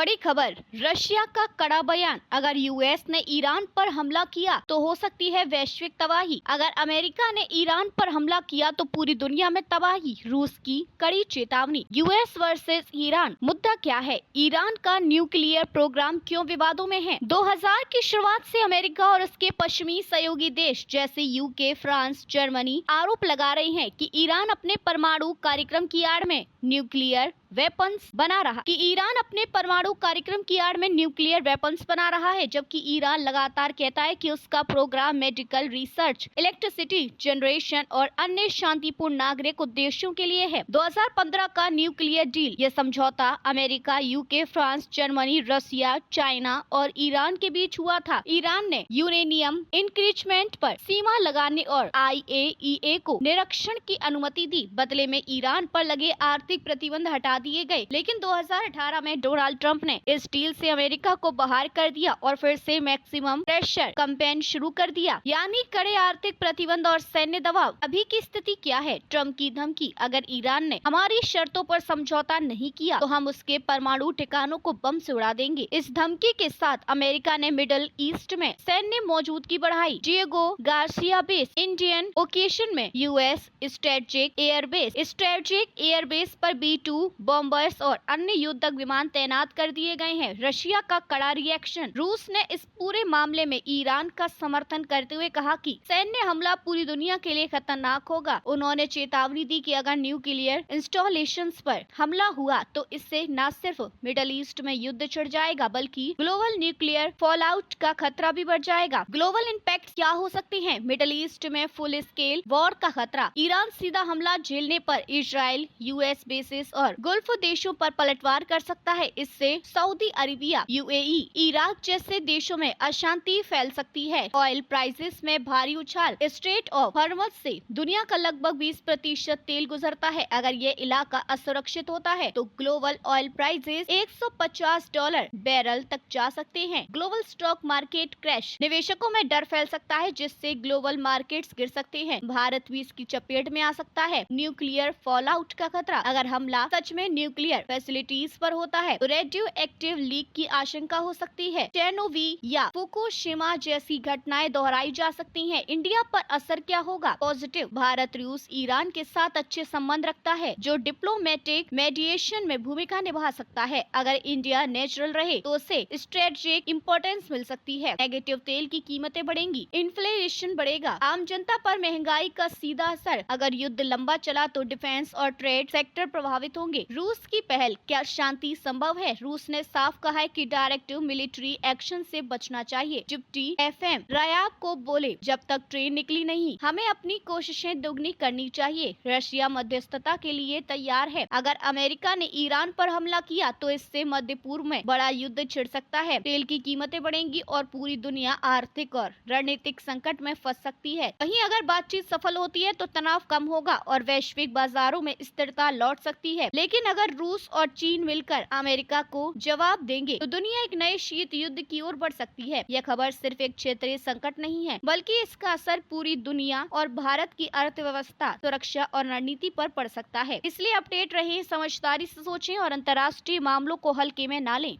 बड़ी खबर, रशिया का कड़ा बयान। अगर यूएस ने ईरान पर हमला किया तो हो सकती है वैश्विक तबाही। अगर अमेरिका ने ईरान पर हमला किया तो पूरी दुनिया में तबाही। रूस की कड़ी चेतावनी। यूएस वर्सेस ईरान, मुद्दा क्या है? ईरान का न्यूक्लियर प्रोग्राम क्यों विवादों में है? 2000 की शुरुआत से अमेरिका और उसके पश्चिमी सहयोगी देश जैसे यूके, फ्रांस, जर्मनी आरोप लगा रहे हैं कि ईरान अपने परमाणु कार्यक्रम की आड़ में न्यूक्लियर वेपन्स बना रहा है, जबकि ईरान लगातार कहता है कि उसका programme medical research, electricity generation और अन्य शांतिपूर्ण नागरिक उद्देश्यों के लिए है। 2015 का न्यूक्लियर डील, ये समझौता America, UK, France, Germany, Russia, China और ईरान के बीच हुआ था। ईरान ने यूरेनियम इंक्रीचमेंट पर सीमा लगाने और IAEA को निरीक्षण की अनुमति दी। बदले में ईरान पर लगे आर्थिक प्रतिबंध हटा दिए गए, लेकिन 2018 में डोनाल्ड ट्रंप ने इस डील से अमेरिका को बाहर कर दिया और फिर से मैक्सिमम प्रेशर कैंपेन शुरू कर दिया, यानी कड़े आर्थिक प्रतिबंध और सैन्य दबाव। अभी की स्थिति क्या है? ट्रंप की धमकी, अगर ईरान ने हमारी शर्तों पर समझौता नहीं किया तो हम उसके परमाणु ठिकानों को बम से उड़ा देंगे। इस धमकी के साथ अमेरिका ने मिडिल ईस्ट में सैन्य मौजूदगी बढ़ाई। Diego Garcia base, Indian occasion में यूएस स्ट्रेटेजिक एयरबेस पर B-2 बॉम्बर्स और अन्य युद्धक विमान तैनात कर दिए गए हैं। रशिया का कड़ा रिएक्शन। रूस ने इस पूरे मामले में ईरान का समर्थन करते हुए कहा कि सैन्य हमला पूरी दुनिया के लिए खतरनाक होगा। उन्होंने चेतावनी दी कि अगर न्यूक्लियर इंस्टॉलेशंस पर हमला हुआ तो इससे न सिर्फ मिडिल ईस्ट में युद्ध छिड़ जाएगा, बल्कि ग्लोबल न्यूक्लियर फॉलआउट का खतरा भी बढ़ जाएगा। ग्लोबल इम्पैक्ट क्या हो सकते हैं? मिडिल ईस्ट में फुल स्केल वॉर का खतरा। ईरान सीधा हमला झेलने पर इजराइल, यूएस बेसिस और गल्फ देशों पर पलटवार कर सकता है। इससे सऊदी अरेबिया, UAE, इराक जैसे देशों में अशांति फैल सकती है। ऑयल प्राइसेस में भारी उछाल। स्ट्रेट ऑफ हॉर्मज़ से दुनिया का लगभग 20% तेल गुजरता है। अगर ये इलाका असुरक्षित होता है तो ग्लोबल ऑयल प्राइसेस $150 बैरल तक जा सकते हैं। Global stock market crash. निवेशकों में डर फैल सकता है, जिससे ग्लोबल मार्केट्स गिर सकते हैं। भारत भी इसकी चपेट में आ सकता है। न्यूक्लियर फॉलआउट का खतरा। अगर हमला सच में न्यूक्लियर फैसिलिटीज पर होता है तो रेडियो एक्टिव लीक की आशंका हो सकती है। चेरनोबिल या फुकुशिमा जैसी घटनाएं दोहराई जा सकती हैं। इंडिया पर असर क्या होगा? पॉजिटिव। भारत रूस ईरान के साथ अच्छे संबंध रखता है, जो डिप्लोमेटिक मेडिएशन में भूमिका निभा सकता है। अगर इंडिया नेचुरल रहे तो उसे स्ट्रेटेजिक इम्पोर्टेंस मिल सकती है। नेगेटिव, तेल की कीमतें बढ़ेंगी, इन्फ्लेशन बढ़ेगा, आम जनता पर महंगाई का सीधा असर। अगर युद्ध लंबा चला तो डिफेंस और ट्रेड सेक्टर प्रभावित होंगे। रूस की पहल, क्या शांति संभव है? रूस ने साफ कहा है कि डायरेक्टिव मिलिट्री एक्शन से बचना चाहिए। डिप्टी FM रायाब को बोले, जब तक ट्रेन निकली नहीं, हमें अपनी कोशिशें दोगुनी करनी चाहिए। रशिया मध्यस्थता के लिए तैयार है। अगर अमेरिका ने ईरान पर हमला किया तो इससे मध्य पूर्व में बड़ा युद्ध छिड़ सकता है। तेल की कीमतें बढ़ेंगी और पूरी दुनिया आर्थिक और रणनीतिक संकट में फंस सकती है। वहीं अगर बातचीत सफल होती है तो तनाव कम होगा और वैश्विक बाजारों में स्थिरता लौट सकती है। लेकिन अगर रूस और चीन मिलकर अमेरिका को जवाब देंगे तो दुनिया एक नए शीत युद्ध की ओर बढ़ सकती है। यह खबर सिर्फ एक क्षेत्रीय संकट नहीं है, बल्कि इसका असर पूरी दुनिया और भारत की अर्थव्यवस्था, सुरक्षा और रणनीति पर पड़ सकता है। इसलिए अपडेट रहे, समझदारी से सोचें और अंतर्राष्ट्रीय मामलों को हल्के में ना लें।